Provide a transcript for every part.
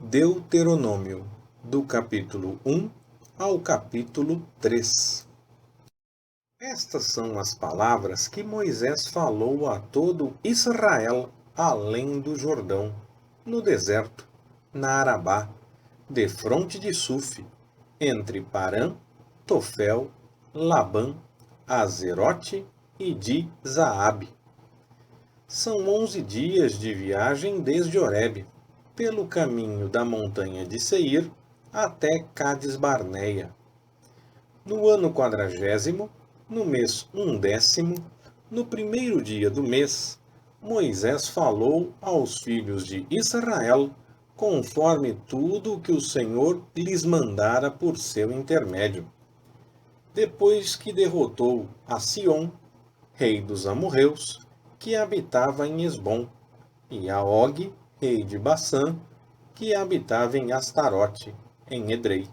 Deuteronômio, do capítulo 1 ao capítulo 3. Estas são as palavras que Moisés falou a todo Israel além do Jordão, no deserto, na Arabá, defronte de Suf, entre Parã, Tofel, Labã, Azerote e de Zaabe. São 11 dias de viagem desde Horebe, pelo caminho da montanha de Seir até Cades Barneia. No ano 40º, no mês 11º, no primeiro dia do mês, Moisés falou aos filhos de Israel, conforme tudo o que o Senhor lhes mandara por seu intermédio. Depois que derrotou a Sion, rei dos amorreus, que habitava em Esbom, e a Og, rei de Bassã, que habitava em Astarote, em Edrei.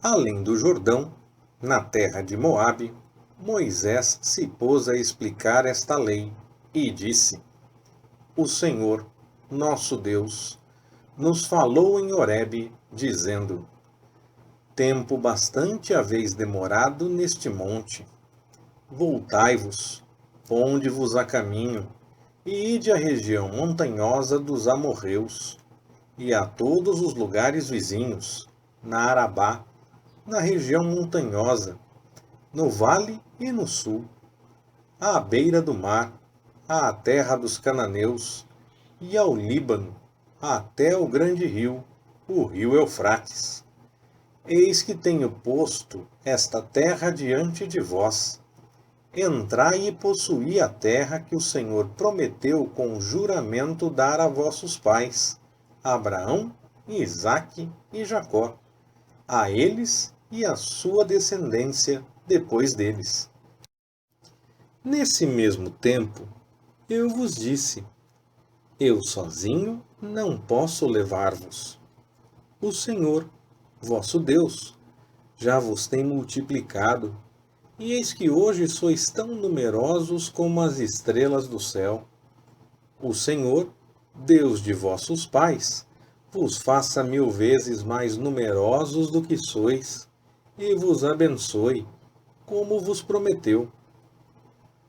Além do Jordão, na terra de Moabe, Moisés se pôs a explicar esta lei, e disse: O Senhor, nosso Deus, nos falou em Horebe, dizendo: Tempo bastante haveis demorado neste monte. Voltai-vos, ponde-vos a caminho, e ide à região montanhosa dos amorreus, e a todos os lugares vizinhos, na Arabá, na região montanhosa, no vale e no sul, à beira do mar, à terra dos cananeus, e ao Líbano, até o grande rio, o rio Eufrates. Eis que tenho posto esta terra diante de vós. Entrai e possuí a terra que o Senhor prometeu com juramento dar a vossos pais, Abraão, Isaque e Jacó, a eles e à sua descendência depois deles. Nesse mesmo tempo, eu vos disse: Eu sozinho não posso levar-vos. O Senhor, vosso Deus, já vos tem multiplicado, e eis que hoje sois tão numerosos como as estrelas do céu. O Senhor, Deus de vossos pais, vos faça 1000 vezes mais numerosos do que sois, e vos abençoe, como vos prometeu.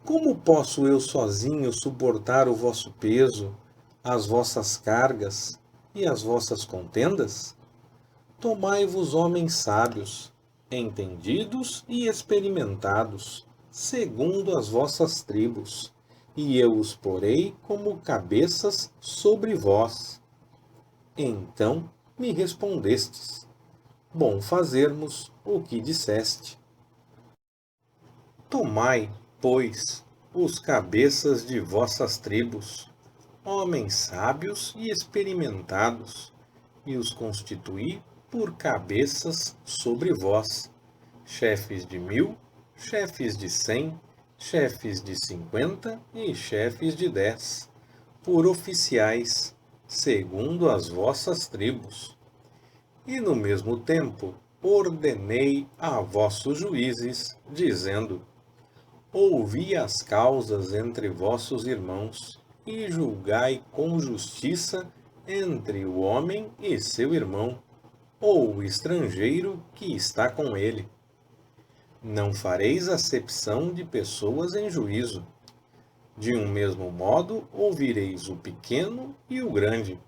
Como posso eu sozinho suportar o vosso peso, as vossas cargas e as vossas contendas? Tomai-vos homens sábios, entendidos e experimentados, segundo as vossas tribos, e eu os porei como cabeças sobre vós. Então me respondestes: Bom fazermos o que disseste. Tomai, pois, os cabeças de vossas tribos, homens sábios e experimentados, e os constituí por cabeças sobre vós, chefes de 1000, chefes de 100, chefes de 50 e chefes de 10, por oficiais, segundo as vossas tribos. E no mesmo tempo ordenei a vossos juízes, dizendo: Ouvi as causas entre vossos irmãos, e julgai com justiça entre o homem e seu irmão, ou o estrangeiro que está com ele. Não fareis acepção de pessoas em juízo. De um mesmo modo ouvireis o pequeno e o grande.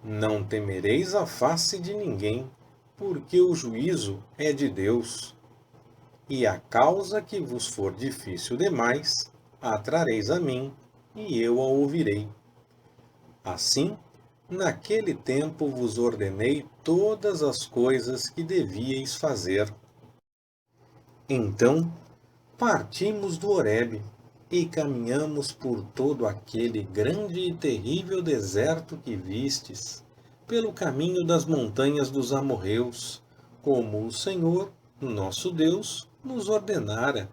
Não temereis a face de ninguém, porque o juízo é de Deus. E a causa que vos for difícil demais, a trareis a mim, e eu a ouvirei. Assim, naquele tempo vos ordenei todas as coisas que devíeis fazer. Então, partimos do Horebe, e caminhamos por todo aquele grande e terrível deserto que vistes, pelo caminho das montanhas dos amorreus, como o Senhor, nosso Deus, nos ordenara,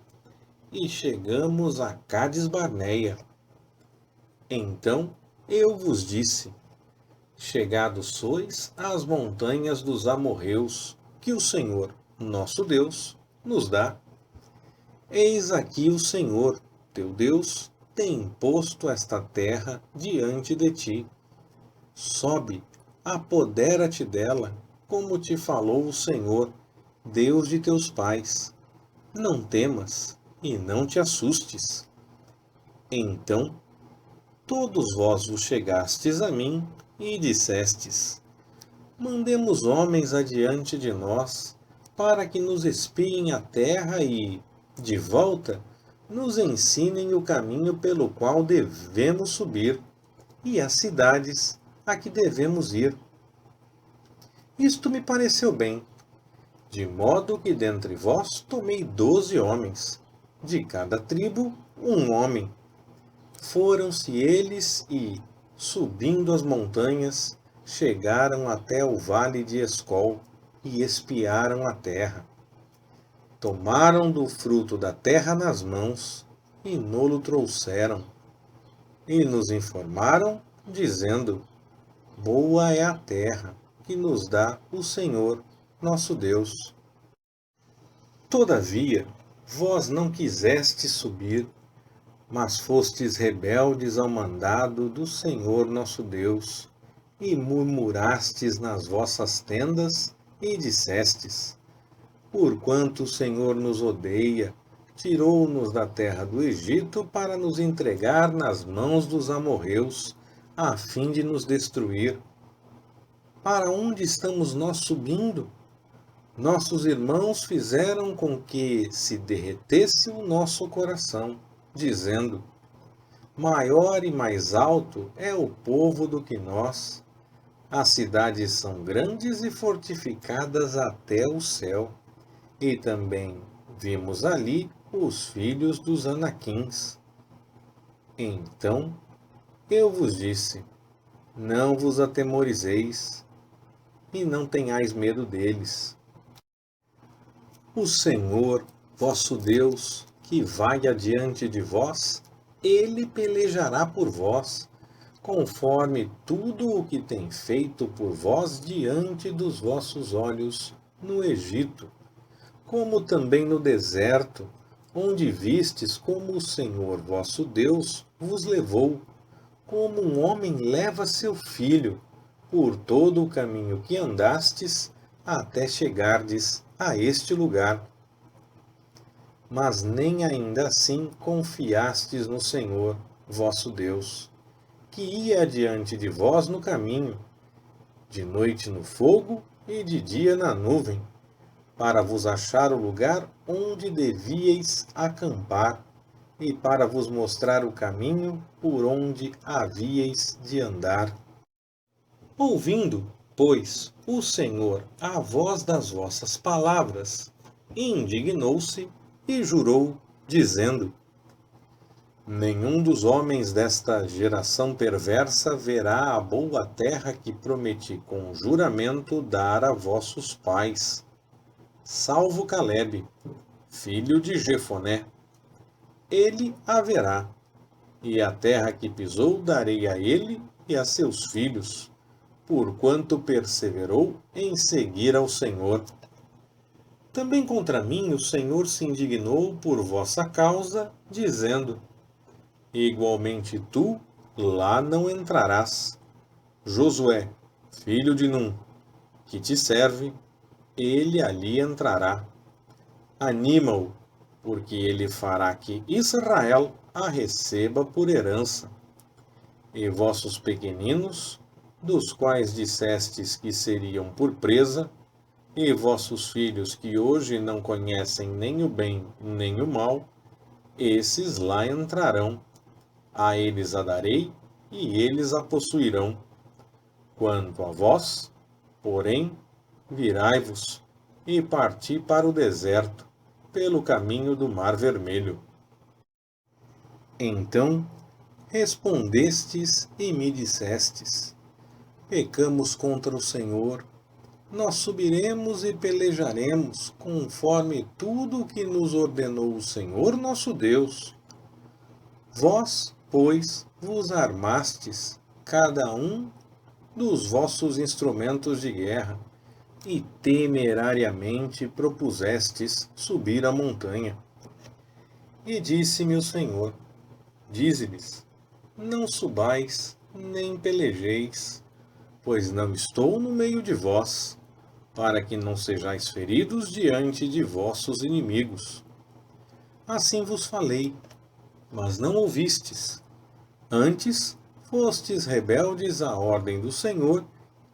e chegamos a Cades Barneia. Então eu vos disse: Chegados sois às montanhas dos amorreus, que o Senhor, nosso Deus, nos dá. Eis aqui o Senhor, teu Deus, tem posto esta terra diante de ti. Sobe, apodera-te dela, como te falou o Senhor, Deus de teus pais. Não temas e não te assustes. Então todos vós vos chegastes a mim e dissestes: mandemos homens adiante de nós, para que nos espiem a terra e, de volta, nos ensinem o caminho pelo qual devemos subir e as cidades a que devemos ir. Isto me pareceu bem, de modo que dentre vós tomei 12 homens, de cada tribo um homem. Foram-se eles e, subindo as montanhas, chegaram até o vale de Escol e espiaram a terra. Tomaram do fruto da terra nas mãos e nolo trouxeram. E nos informaram, dizendo: boa é a terra que nos dá o Senhor, nosso Deus. Todavia, vós não quisestes subir, mas fostes rebeldes ao mandado do Senhor nosso Deus, e murmurastes nas vossas tendas, e dissestes: porquanto o Senhor nos odeia, tirou-nos da terra do Egito para nos entregar nas mãos dos amorreus, a fim de nos destruir. Para onde estamos nós subindo? Nossos irmãos fizeram com que se derretesse o nosso coração, dizendo: maior e mais alto é o povo do que nós. As cidades são grandes e fortificadas até o céu. E também vimos ali os filhos dos Anaquins. Então eu vos disse: não vos atemorizeis, e não tenhais medo deles. O Senhor, vosso Deus, que vai adiante de vós, ele pelejará por vós, conforme tudo o que tem feito por vós diante dos vossos olhos no Egito, como também no deserto, onde vistes como o Senhor vosso Deus vos levou, como um homem leva seu filho, por todo o caminho que andastes, até chegardes a este lugar. Mas nem ainda assim confiastes no Senhor, vosso Deus, que ia adiante de vós no caminho, de noite no fogo e de dia na nuvem, para vos achar o lugar onde devíeis acampar, e para vos mostrar o caminho por onde havíeis de andar. Ouvindo, pois, o Senhor a voz das vossas palavras, indignou-se e jurou, dizendo: nenhum dos homens desta geração perversa verá a boa terra que prometi com juramento dar a vossos pais, salvo Calebe, filho de Jefoné. Ele a verá, e a terra que pisou darei a ele e a seus filhos, porquanto perseverou em seguir ao Senhor. Também contra mim o Senhor se indignou por vossa causa, dizendo: igualmente tu lá não entrarás. Josué, filho de Num, que te serve, ele ali entrará. Anima-o, porque ele fará que Israel a receba por herança. E vossos pequeninos, dos quais dissestes que seriam por presa, e vossos filhos que hoje não conhecem nem o bem nem o mal, esses lá entrarão. A eles a darei, e eles a possuirão. Quanto a vós, porém, virai-vos, e parti para o deserto, pelo caminho do Mar Vermelho. Então respondestes e me dissestes: pecamos contra o Senhor, nós subiremos e pelejaremos, conforme tudo o que nos ordenou o Senhor nosso Deus. Vós, pois, vos armastes, cada um dos vossos instrumentos de guerra, e temerariamente propusestes subir a montanha. E disse-me o Senhor: dize-lhes: não subais, nem pelejeis, pois não estou no meio de vós, para que não sejais feridos diante de vossos inimigos. Assim vos falei, mas não ouvistes. Antes, fostes rebeldes à ordem do Senhor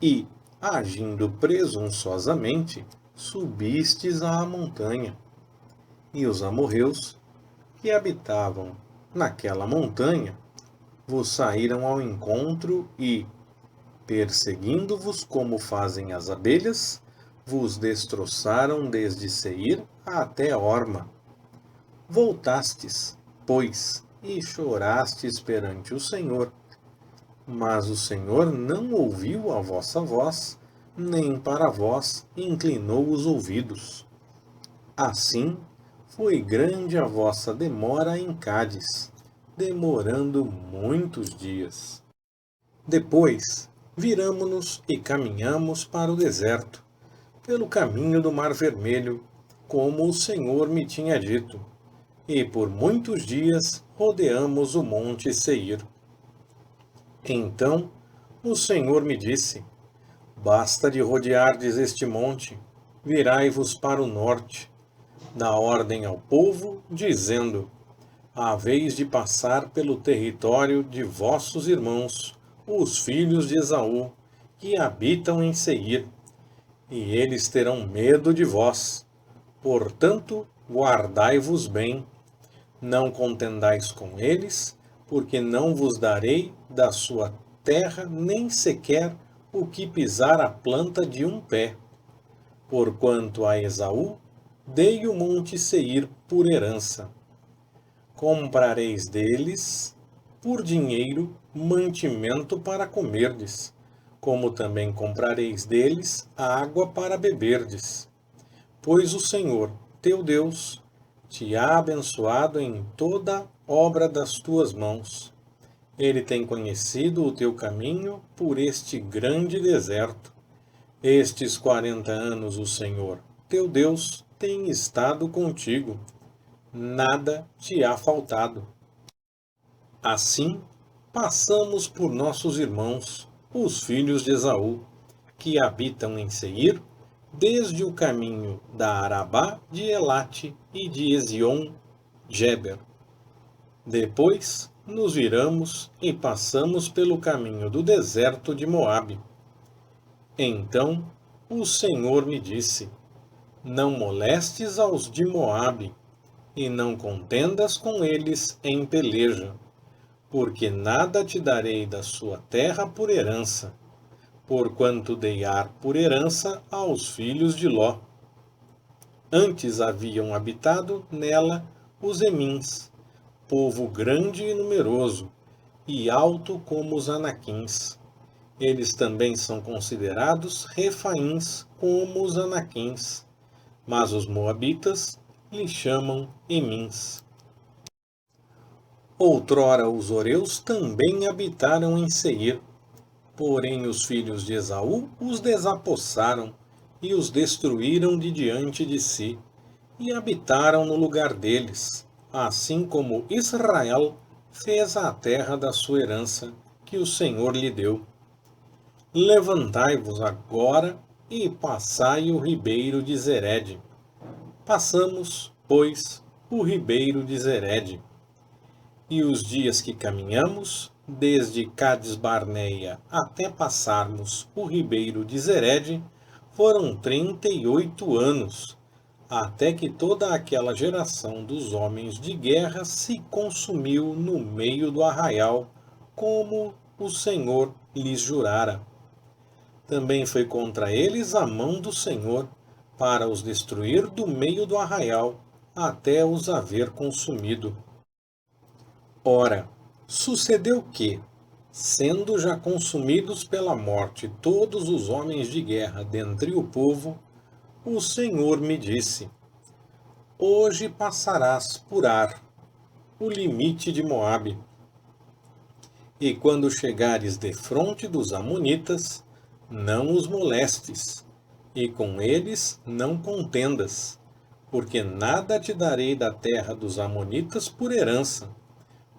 e, agindo presunçosamente, subistes à montanha. E os amorreus, que habitavam naquela montanha, vos saíram ao encontro e, perseguindo-vos como fazem as abelhas, vos destroçaram desde Seir até Horma. Voltastes, pois, e chorastes perante o Senhor. Mas o Senhor não ouviu a vossa voz, nem para vós inclinou os ouvidos. Assim, foi grande a vossa demora em Cádiz, demorando muitos dias. Depois, viramo-nos e caminhamos para o deserto, pelo caminho do Mar Vermelho, como o Senhor me tinha dito, e por muitos dias rodeamos o monte Seir. Então o Senhor me disse: basta de rodeardes este monte, virai-vos para o norte. Dá ordem ao povo, dizendo: haveis de passar pelo território de vossos irmãos, os filhos de Esaú, que habitam em Seir, e eles terão medo de vós. Portanto, guardai-vos bem, não contendais com eles, porque não vos darei da sua terra nem sequer o que pisar a planta de um pé. Porquanto a Esaú dei o monte Seir por herança. Comprareis deles, por dinheiro, mantimento para comerdes, como também comprareis deles água para beberdes. Pois o Senhor, teu Deus, te há abençoado em toda obra das tuas mãos. Ele tem conhecido o teu caminho por este grande deserto. Estes 40 anos o Senhor, teu Deus, tem estado contigo. Nada te há faltado. Assim, passamos por nossos irmãos, os filhos de Esaú, que habitam em Seir, desde o caminho da Arabá de Elate e de Ezion-Geber. Depois nos viramos e passamos pelo caminho do deserto de Moabe. Então o Senhor me disse: não molestes aos de Moabe, e não contendas com eles em peleja, porque nada te darei da sua terra por herança, porquanto dei Ar por herança aos filhos de Ló. Antes haviam habitado nela os Emins, povo grande e numeroso, e alto como os Anaquins. Eles também são considerados Refaíns como os Anaquins, mas os Moabitas lhe chamam Emins. Outrora os Horeus também habitaram em Seir, porém os filhos de Esaú os desapossaram e os destruíram de diante de si, e habitaram no lugar deles, assim como Israel fez à terra da sua herança, que o Senhor lhe deu. Levantai-vos agora e passai o ribeiro de Zered. Passamos, pois, o ribeiro de Zered. E os dias que caminhamos, desde Cades-Barneia até passarmos o ribeiro de Zered, foram 38 anos, até que toda aquela geração dos homens de guerra se consumiu no meio do arraial, como o Senhor lhes jurara. Também foi contra eles a mão do Senhor, para os destruir do meio do arraial, até os haver consumido. Ora, sucedeu que, sendo já consumidos pela morte todos os homens de guerra dentre o povo, o Senhor me disse: hoje passarás por Ar, o limite de Moabe. E quando chegares defronte dos amonitas, não os molestes, e com eles não contendas, porque nada te darei da terra dos amonitas por herança,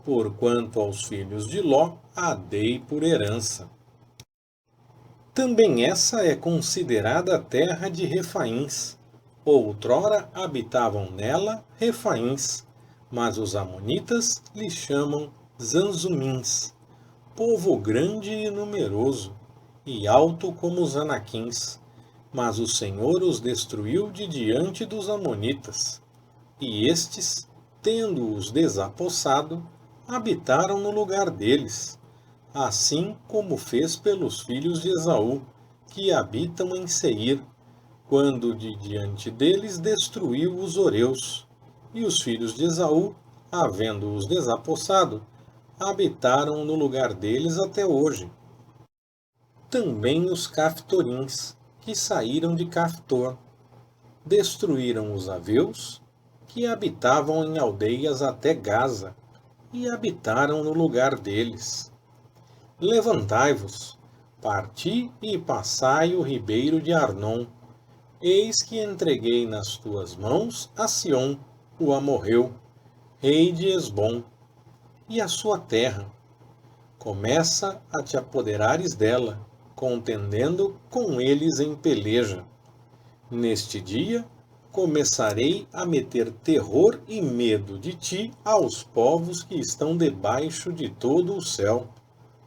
porquanto aos filhos de Ló a dei por herança. Também essa é considerada a terra de Refaíns. Outrora habitavam nela Refaíns, mas os amonitas lhe chamam Zanzumins, povo grande e numeroso, e alto como os anaquins. Mas o Senhor os destruiu de diante dos amonitas. E estes, tendo-os desapossado, habitaram no lugar deles, assim como fez pelos filhos de Esaú, que habitam em Seir, quando de diante deles destruiu os horeus. E os filhos de Esaú, havendo-os desapossado, habitaram no lugar deles até hoje. Também os caftorins, que saíram de Caftor, destruíram os aveus, que habitavam em aldeias até Gaza, e habitaram no lugar deles. Levantai-vos, parti e passai o ribeiro de Arnon. Eis que entreguei nas tuas mãos a Sion, o amorreu, rei de Hesbom, e a sua terra. Começa a te apoderares dela, contendendo com eles em peleja. Neste dia começarei a meter terror e medo de ti aos povos que estão debaixo de todo o céu,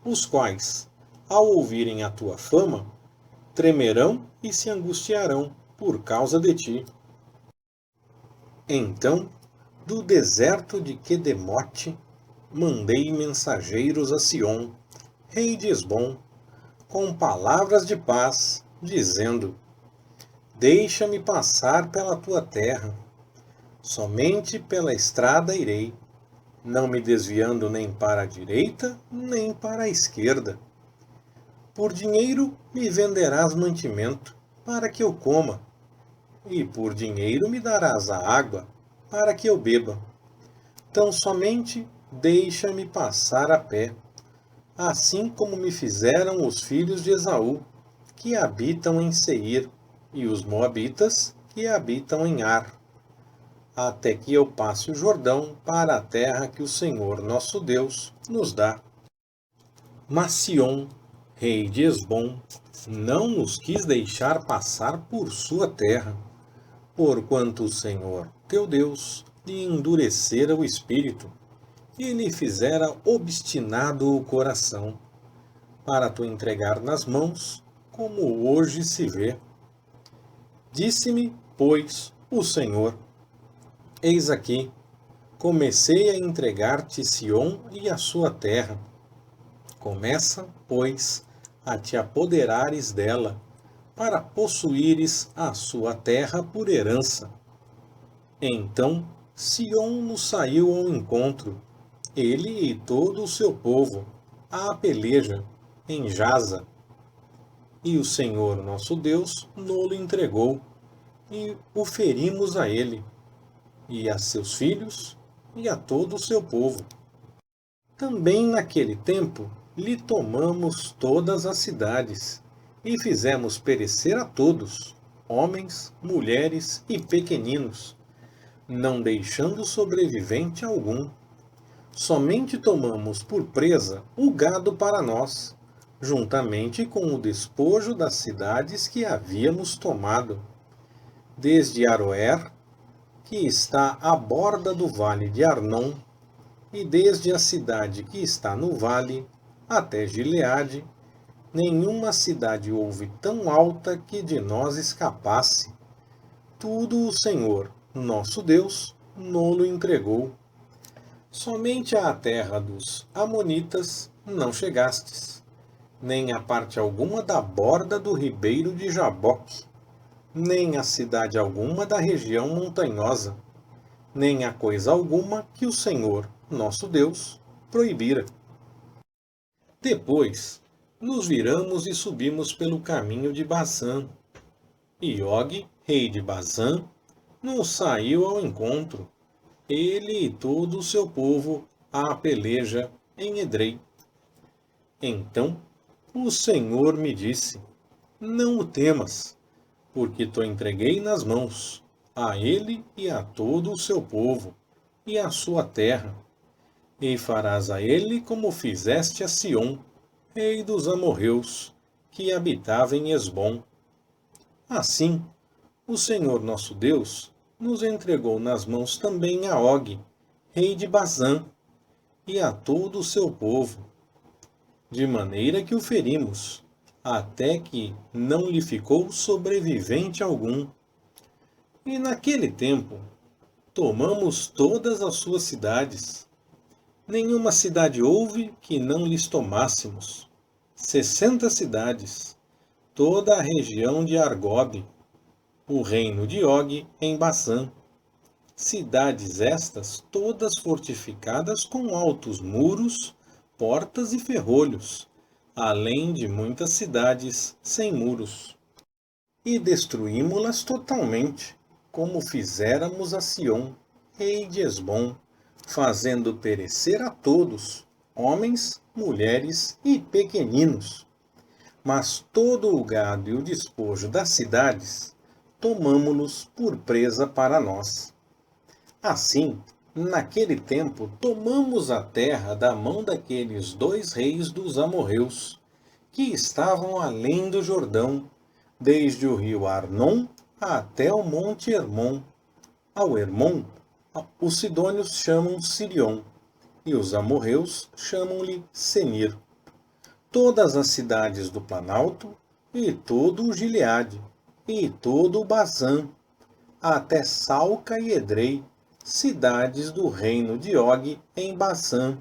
os quais, ao ouvirem a tua fama, tremerão e se angustiarão por causa de ti. Então, do deserto de Quedemote, mandei mensageiros a Sion, rei de Hesbom, com palavras de paz, dizendo: Deixa-me passar pela tua terra. Somente pela estrada irei, não me desviando nem para a direita, nem para a esquerda. Por dinheiro me venderás mantimento, para que eu coma, e por dinheiro me darás a água, para que eu beba. Tão somente deixa-me passar a pé, assim como me fizeram os filhos de Esaú, que habitam em Seir, e os moabitas, que habitam em Ar, até que eu passe o Jordão para a terra que o Senhor nosso Deus nos dá. Mas Sion, rei de Hesbom, não nos quis deixar passar por sua terra, porquanto o Senhor, teu Deus, lhe endurecera o espírito, e lhe fizera obstinado o coração, para tu entregar nas mãos, como hoje se vê. Disse-me, pois, o Senhor: Eis aqui, comecei a entregar-te Sion e a sua terra. Começa, pois, a te apoderares dela, para possuíres a sua terra por herança. Então Sion nos saiu ao encontro, ele e todo o seu povo, à peleja, em Jaza. E o Senhor nosso Deus no-lo entregou, e o ferimos a ele, e a seus filhos, e a todo o seu povo. Também naquele tempo lhe tomamos todas as cidades, e fizemos perecer a todos, homens, mulheres e pequeninos, não deixando sobrevivente algum. Somente tomamos por presa o gado para nós, juntamente com o despojo das cidades que havíamos tomado, desde Aroer, que está à borda do vale de Arnon, e desde a cidade que está no vale, até Gileade, nenhuma cidade houve tão alta que de nós escapasse. Tudo o Senhor, nosso Deus, no-lo entregou. Somente à terra dos Amonitas não chegastes, nem a parte alguma da borda do ribeiro de Jaboque, nem a cidade alguma da região montanhosa, nem a coisa alguma que o Senhor, nosso Deus, proibira. Depois, nos viramos e subimos pelo caminho de Bazã. E Og, rei de Bazã, nos saiu ao encontro, ele e todo o seu povo, à peleja em Edrei. Então o Senhor me disse: Não o temas, porque te entreguei nas mãos, a ele e a todo o seu povo, e a sua terra. E farás a ele como fizeste a Sion, rei dos amorreus, que habitava em Esbom. Assim, o Senhor nosso Deus nos entregou nas mãos também a Og, rei de Bazã, e a todo o seu povo, de maneira que o ferimos, até que não lhe ficou sobrevivente algum. E naquele tempo, tomamos todas as suas cidades. Nenhuma cidade houve que não lhes tomássemos. 60 cidades, toda a região de Argobe, o reino de Og em Bazã. Cidades estas todas fortificadas com altos muros, portas e ferrolhos, além de muitas cidades sem muros. E destruímo-las totalmente, como fizéramos a Sion, rei de Esbom, fazendo perecer a todos, homens, mulheres e pequeninos. Mas todo o gado e o despojo das cidades, tomamo-los por presa para nós. Assim, naquele tempo, tomamos a terra da mão daqueles 2 reis dos amorreus, que estavam além do Jordão, desde o rio Arnon até o monte Hermon. Ao Hermon, os sidônios chamam Sirion, e os amorreus chamam-lhe Senir. Todas as cidades do Planalto, e todo o Gileade, e todo o Bazã, até Salca e Edrei, cidades do reino de Og em Bazã,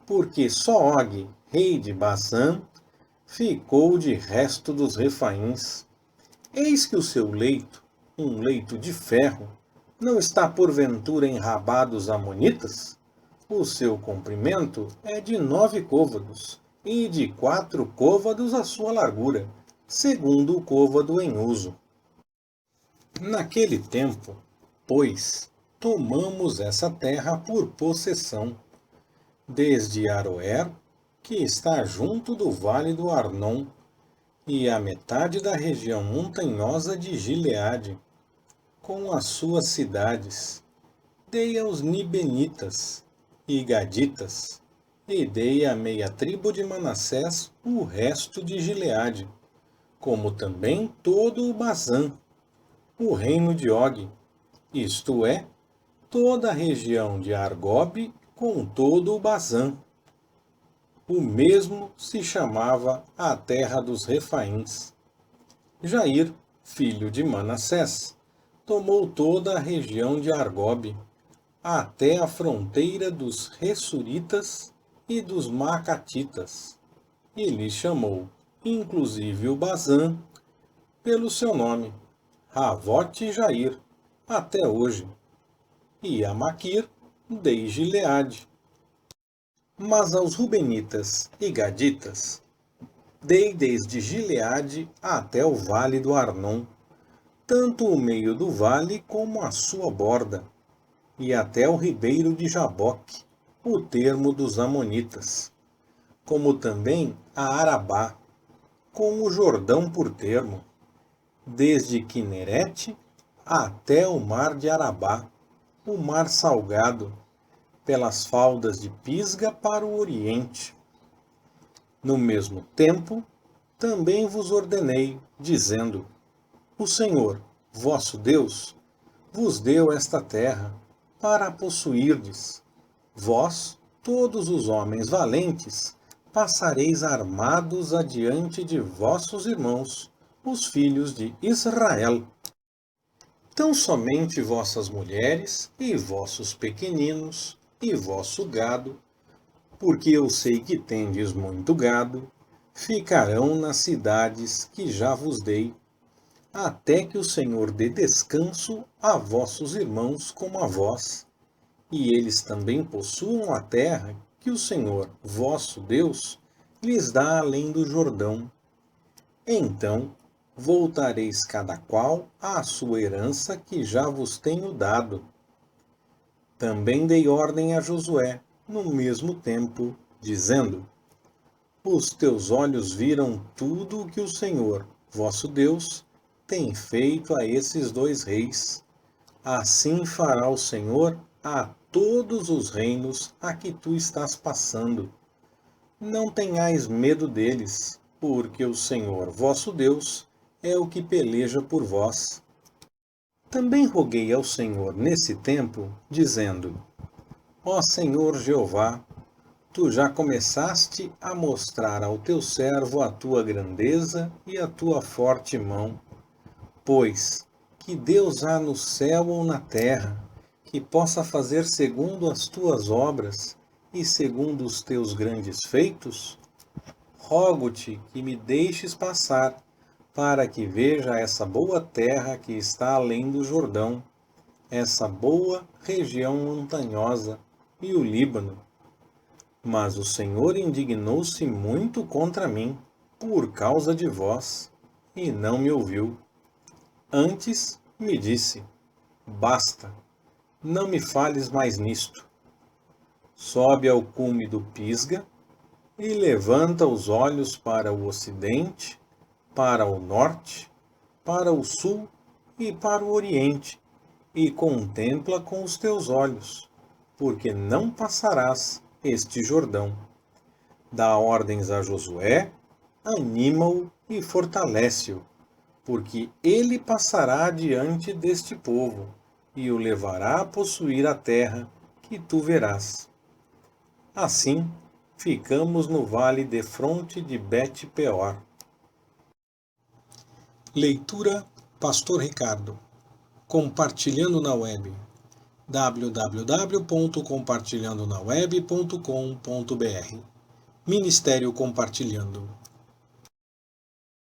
porque só Og, rei de Bazã, ficou de resto dos Refaíns. Eis que o seu leito, um leito de ferro, não está porventura em Rabá dos Amonitas? O seu comprimento é de 9 côvados, e de 4 côvados a sua largura, segundo o côvado em uso. Naquele tempo, pois, tomamos essa terra por possessão, desde Aroer, que está junto do vale do Arnon, e a metade da região montanhosa de Gileade, com as suas cidades. Dei aos Nibenitas e Gaditas, e dei à meia tribo de Manassés o resto de Gileade, como também todo o Bazã, o reino de Og, isto é, toda a região de Argobe com todo o Bazã. O mesmo se chamava a terra dos Refaíns. Jair, filho de Manassés, tomou toda a região de Argobe, até a fronteira dos Ressuritas e dos Macatitas, e lhe chamou, inclusive o Bazã, pelo seu nome, Ravote Jair, até hoje, e a Maquir dei Gileade. Mas aos Rubenitas e Gaditas dei desde Gileade até o vale do Arnon, tanto o meio do vale como a sua borda, e até o ribeiro de Jaboque, o termo dos Amonitas, como também a Arabá, com o Jordão por termo, desde Quinerete até o mar de Arabá, o mar salgado, pelas faldas de Pisga para o oriente. No mesmo tempo, também vos ordenei, dizendo: o Senhor, vosso Deus, vos deu esta terra para a possuirdes. Vós, todos os homens valentes, passareis armados adiante de vossos irmãos, os filhos de Israel. Tão somente vossas mulheres e vossos pequeninos e vosso gado, porque eu sei que tendes muito gado, ficarão nas cidades que já vos dei, até que o Senhor dê descanso a vossos irmãos como a vós, e eles também possuam a terra que o Senhor, vosso Deus, lhes dá além do Jordão. Então voltareis cada qual à sua herança que já vos tenho dado. Também dei ordem a Josué, no mesmo tempo, dizendo: os teus olhos viram tudo o que o Senhor, vosso Deus, tem feito a esses 2 reis. Assim fará o Senhor a todos os reinos a que tu estás passando. Não tenhais medo deles, porque o Senhor vosso Deus é o que peleja por vós. Também roguei ao Senhor nesse tempo, dizendo: Ó Senhor Jeová, tu já começaste a mostrar ao teu servo a tua grandeza e a tua forte mão. Pois, que Deus há no céu ou na terra, que possa fazer segundo as tuas obras e segundo os teus grandes feitos? Rogo-te que me deixes passar, para que veja essa boa terra que está além do Jordão, essa boa região montanhosa e o Líbano. Mas o Senhor indignou-se muito contra mim, por causa de vós, e não me ouviu. Antes me disse: Basta, não me fales mais nisto. Sobe ao cume do Pisga, e levanta os olhos para o ocidente, para o norte, para o sul e para o oriente, e contempla com os teus olhos, porque não passarás este Jordão. Dá ordens a Josué, anima-o e fortalece-o, porque ele passará diante deste povo, e o levará a possuir a terra que tu verás. Assim, ficamos no vale defronte de Bet-peor. Leitura Pastor Ricardo. Compartilhando na web. www.compartilhandonaweb.com.br. Ministério Compartilhando.